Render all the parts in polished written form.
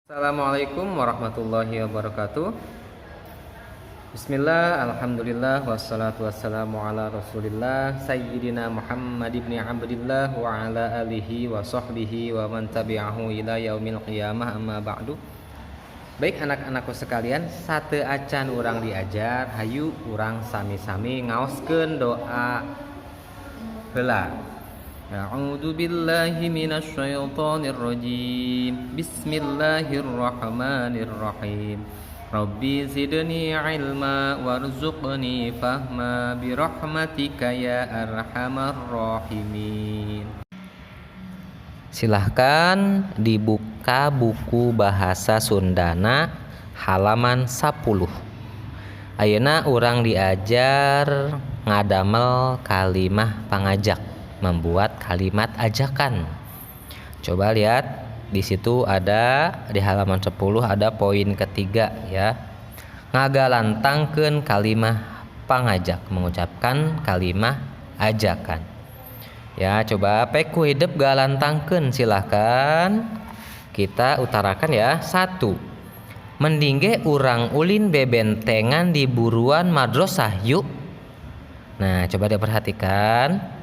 Assalamualaikum warahmatullahi wabarakatuh. Bismillah, alhamdulillah, wassalatu wassalamu ala rasulillah Sayyidina Muhammad ibn Abdillah wa ala alihi wa sahbihi wa man tabi'ahu ila yaumil qiyamah, amma ba'du. Baik anak-anakku sekalian, sate acan urang diajar, hayu urang sami-sami ngaoskeun doa heula. A'udzu billahi minasy syaithanir rajim. Bismillahirrahmanirrahim. Rabbi zidni ilma warzuqni fahma birahmatika ya arhamar rahimin. Silahkan dibuka buku bahasa Sundana halaman 10. Ayeuna urang diajar ngadamel kalimah pangajak, membuat kalimat ajakan. Coba lihat di situ ada di halaman 10 ada poin ketiga ya. Ngagalantangkeun kalimah pangajak, mengucapkan kalimah ajakan. Ya, coba peku hidup galantangkeun, silahkan kita utarakan ya. 1. Mendingge urang ulin bebentengan di buruan madrasah yuk. Nah, coba diperhatikan.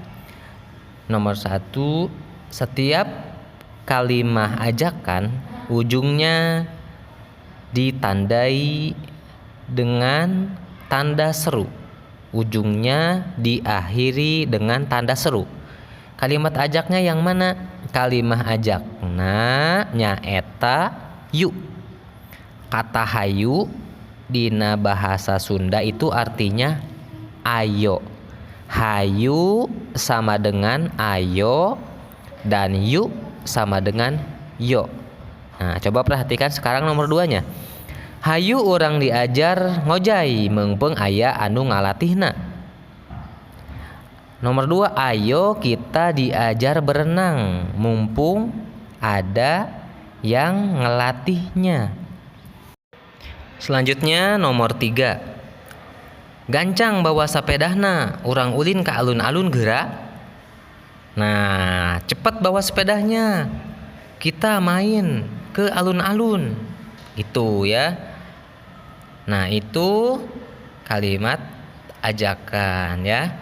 Nomor 1, setiap kalimah ajakan ujungnya ditandai dengan tanda seru. Ujungnya diakhiri dengan tanda seru. Kalimat ajaknya yang mana? Kalimah ajakna nyaeta yu. Kata hayu dina bahasa Sunda itu artinya ayo. Hayu sama dengan ayo dan yu sama dengan yo. Nah, coba perhatikan sekarang nomor 2-nya. Hayu urang diajar ngojai meungpeung aya anu ngalatihna. Nomor 2, ayo kita diajar berenang mumpung ada yang ngelatihnya. Selanjutnya nomor 3. Gancang bawa sepedahna, urang ulin ke alun-alun geura. Nah, cepat bawa sepedanya, kita main ke alun-alun, gitu ya. Nah, itu kalimat ajakan ya.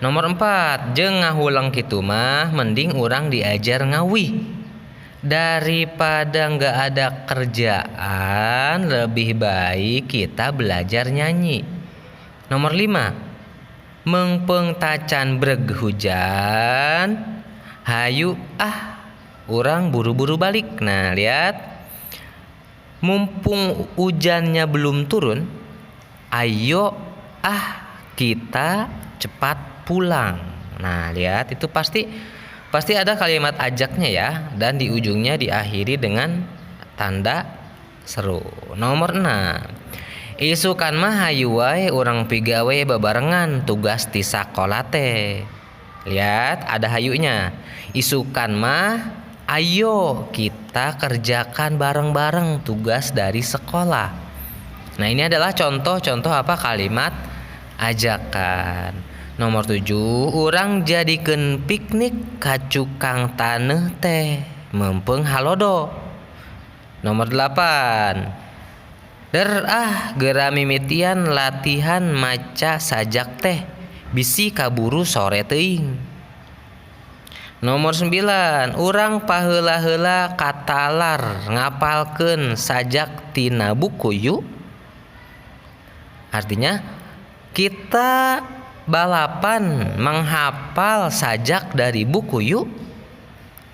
Nomor 4, jeung ngahulang kitu mah mending urang diajar ngawih. Daripada nggak ada kerjaan, lebih baik kita belajar nyanyi. Nomor 5, meungpeung tacan breg hujan, hayu urang buru-buru balik. Nah, lihat, mumpung hujannya belum turun, ayo kita cepat pulang. Nah, lihat, itu pasti ada kalimat ajaknya ya, dan di ujungnya diakhiri dengan tanda seru. Nomor 6, isukan mah hayu wae urang pigawe babarengan tugas di sakola teh. Lihat, ada hayunya. Isukan mah ayo kita kerjakan bareng-bareng tugas dari sekolah. Nah, ini adalah contoh-contoh apa kalimat ajakan. Nomor 7, urang jadikeun piknik ka cukang taneuh teh meungpeung halodo. Nomor 8, geura mimitian latihan maca sajak teh bisi kaburu sore teuing. Nomor 9, urang paheula-heula katalar ngapalkeun sajak tina buku yuk. Artinya kita balapan menghafal sajak dari buku yuk.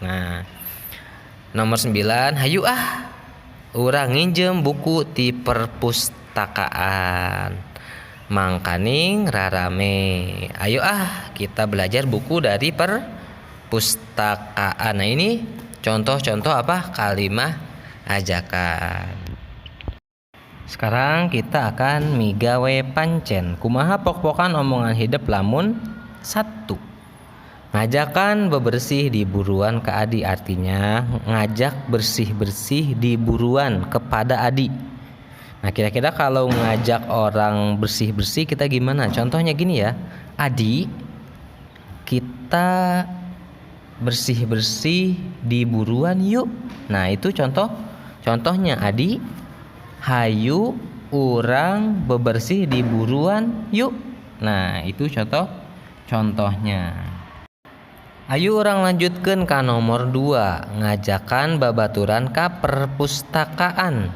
Nah, nomor 9, hayu urang nginjem buku ti perpustakaan mangkaning rarame. Ayo kita belajar buku dari perpustakaan. Nah, ini contoh-contoh apa kalimah ajakan. Sekarang kita akan migawe pancen. Kumaha pok-pokan omongan hidup lamun 1. Ngajakan bebersih di buruan ke adi, artinya ngajak bersih-bersih di buruan kepada adi. Nah, kira-kira kalau ngajak orang bersih-bersih kita gimana? Contohnya gini ya. Adi, kita bersih-bersih di buruan yuk. Nah, itu contoh Contohnya Adi, hayu urang bebersih di buruan yuk. Nah, itu contohnya. Ayo orang lanjutkan ke nomor 2, ngajakan babaturan ke perpustakaan.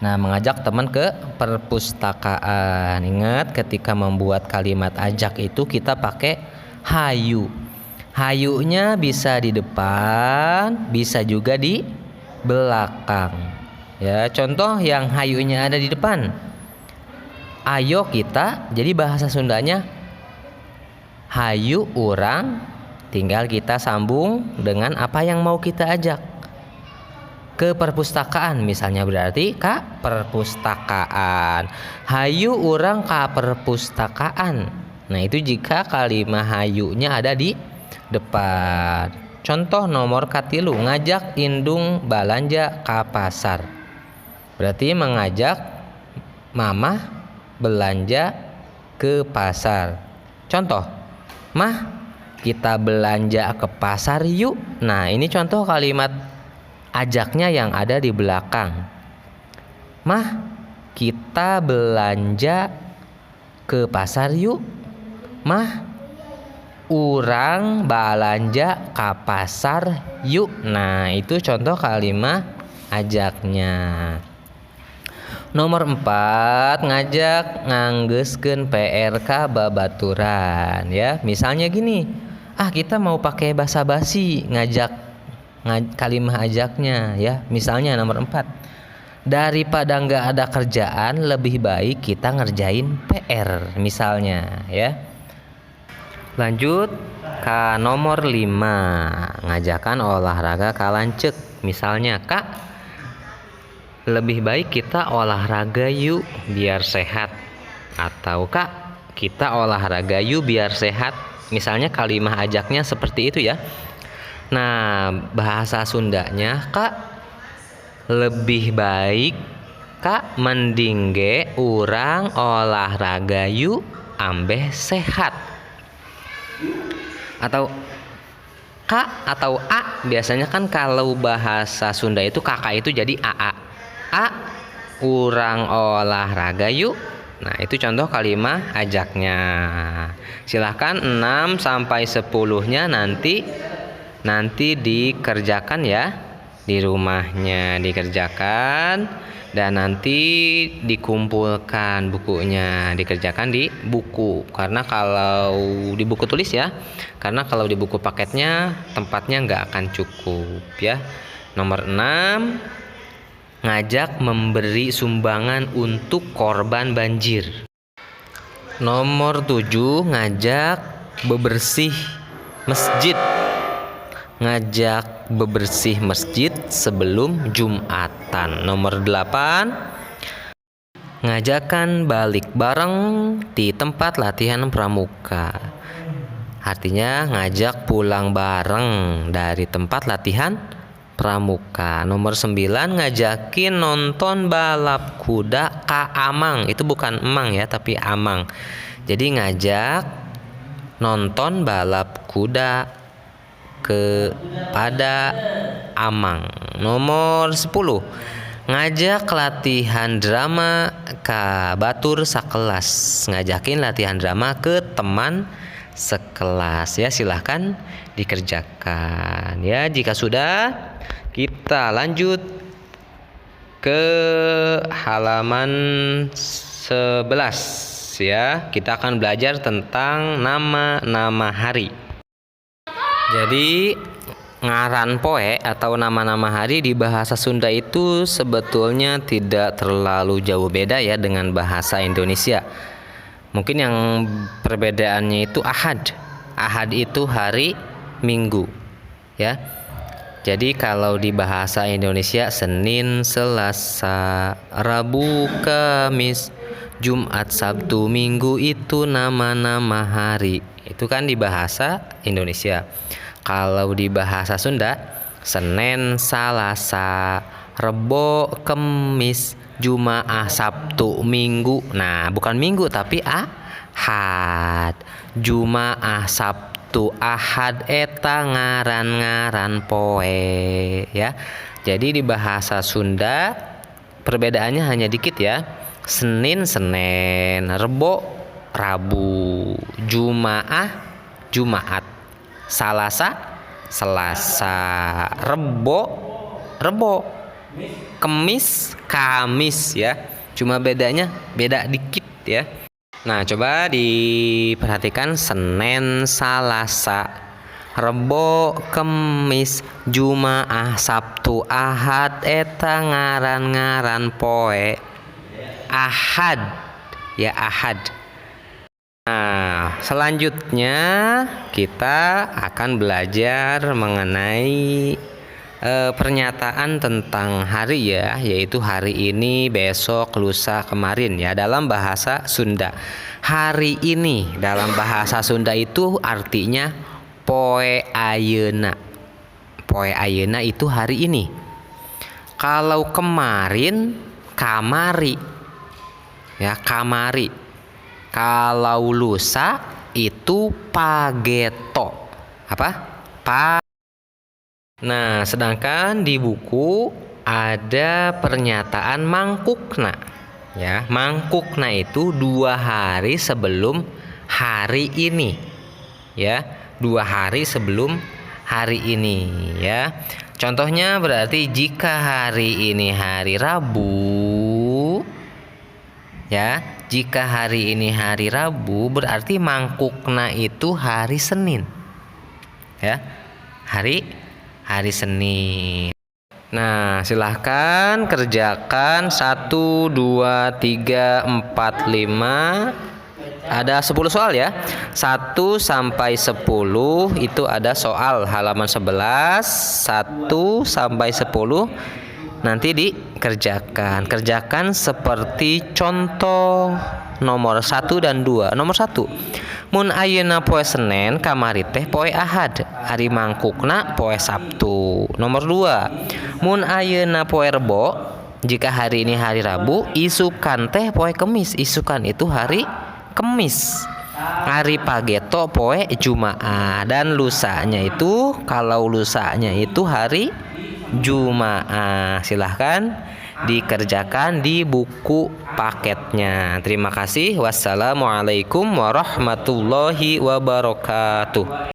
Nah, mengajak teman ke perpustakaan. Ingat, ketika membuat kalimat ajak itu kita pakai hayu. Hayunya bisa di depan, bisa juga di belakang. Ya, contoh yang hayunya ada di depan. Ayo kita, jadi bahasa Sundanya hayu urang, tinggal kita sambung dengan apa yang mau kita ajak. Ke perpustakaan misalnya, berarti ke perpustakaan. Hayu urang ke perpustakaan. Nah, itu jika kalimat hayunya ada di depan. Contoh nomor katilu, ngajak indung balanja ke pasar. Berarti mengajak mama belanja ke pasar. Contoh, mah kita belanja ke pasar yuk. Nah, ini contoh kalimat ajaknya yang ada di belakang. Mah kita belanja ke pasar yuk. Mah urang balanja ke pasar yuk. Nah, itu contoh kalimat ajaknya. Nomor 4, ngajak nganggeuskeun PRK babaturan ya. Misalnya gini, kita mau pakai basa-basi ngajak kalimat ajaknya ya. Misalnya nomor 4, daripada nggak ada kerjaan lebih baik kita ngerjain PR misalnya ya. Lanjut ke nomor 5, ngajakan olahraga kalancek. Misalnya, Kak, lebih baik kita olahraga yuk biar sehat. Atau Kak, kita olahraga yuk biar sehat. Misalnya kalimat ajaknya seperti itu ya. Nah, bahasa Sundanya, Kak, lebih baik Kak mending ge urang olahraga yuk ambeh sehat. Atau Kak atau A, biasanya kan kalau bahasa Sunda itu kakak itu jadi AA. Urang olahraga yuk. Nah, itu contoh kalimat ajaknya. Silahkan 6 sampai 10-nya nanti dikerjakan ya. Di rumahnya dikerjakan dan nanti dikumpulkan bukunya, dikerjakan di buku. Karena kalau di buku tulis ya. Karena kalau di buku paketnya tempatnya nggak akan cukup ya. Nomor 6, ngajak memberi sumbangan untuk korban banjir. Nomor 7, ngajak bebersih masjid. Ngajak bebersih masjid sebelum Jumatan. Nomor 8, ngajakan balik bareng di tempat latihan pramuka. Artinya ngajak pulang bareng dari tempat latihan pramuka. Nomor 9, ngajakin nonton balap kuda ka Amang. Itu bukan emang ya, tapi Amang. Jadi ngajak nonton balap kuda kepada Amang. Nomor 10, ngajak latihan drama ka batur sakelas. Ngajakin latihan drama ke teman sekelas ya. Silahkan dikerjakan ya. Jika sudah, kita lanjut ke halaman 11 ya. Kita akan belajar tentang nama-nama hari. Jadi ngaran poe atau nama-nama hari di bahasa Sunda itu sebetulnya tidak terlalu jauh beda ya dengan bahasa Indonesia. Mungkin yang perbedaannya itu Ahad. Ahad itu hari Minggu ya. Jadi kalau di bahasa Indonesia Senin, Selasa, Rabu, Kamis, Jumat, Sabtu, Minggu itu nama-nama hari. Itu kan di bahasa Indonesia. Kalau di bahasa Sunda, Senin, Salasa, Rebo, Kemis, Jumaah, Sabtu, Minggu. Nah, bukan Minggu tapi Ahad. Jumaah, Sabtu, Ahad eta ngaran-ngaran poe ya. Jadi di bahasa Sunda perbedaannya hanya dikit ya. Senin, Senin, Rebo, Rabu, Jumaah, Jumaat, Salasa, Selasa, Rebo, Rebo, Kemis, Kamis ya. Cuma bedanya beda dikit ya. Nah, coba diperhatikan Senin, Salasa, Rebo, Kemis, Jumaah, Sabtu, Ahad, eta ngaran-ngaran poe Ahad ya, Ahad. Nah, selanjutnya kita akan belajar mengenai pernyataan tentang hari ya, yaitu hari ini, besok, lusa, kemarin ya, dalam bahasa Sunda. Hari ini dalam bahasa Sunda itu artinya poe ayeuna. Poe ayeuna itu hari ini. Kalau kemarin, kamari ya, kamari. Kalau lusa itu pageto. Apa? Nah, sedangkan di buku ada pernyataan mangkukna. Ya, mangkukna itu 2 hari sebelum hari ini. Ya, 2 hari sebelum hari ini ya. Contohnya berarti jika hari ini hari Rabu ya, jika hari ini hari Rabu berarti mangkukna itu hari Senin. Ya. Hari Senin. Nah, silahkan kerjakan 1, 2, 3, 4, 5. Ada 10 soal ya. 1 sampai 10 itu ada soal halaman 11. 1 sampai 10 nanti dikerjakan. Kerjakan seperti contoh nomor 1 dan 2. Nomor 1. Mun ayeuna poe Senen, kamari teh poe Ahad, ari mangkukna poe Sabtu. Nomor 2. Mun ayeuna poe Rebo, jika hari ini hari Rabu, isukan teh poe Kemis. Isukan itu hari Kemis. Hari pageto poe Jumaah, dan lusanya itu, kalau lusanya itu hari Jumaah. Silahkan dikerjakan di buku paketnya. Terima kasih. Wassalamualaikum warahmatullahi wabarakatuh.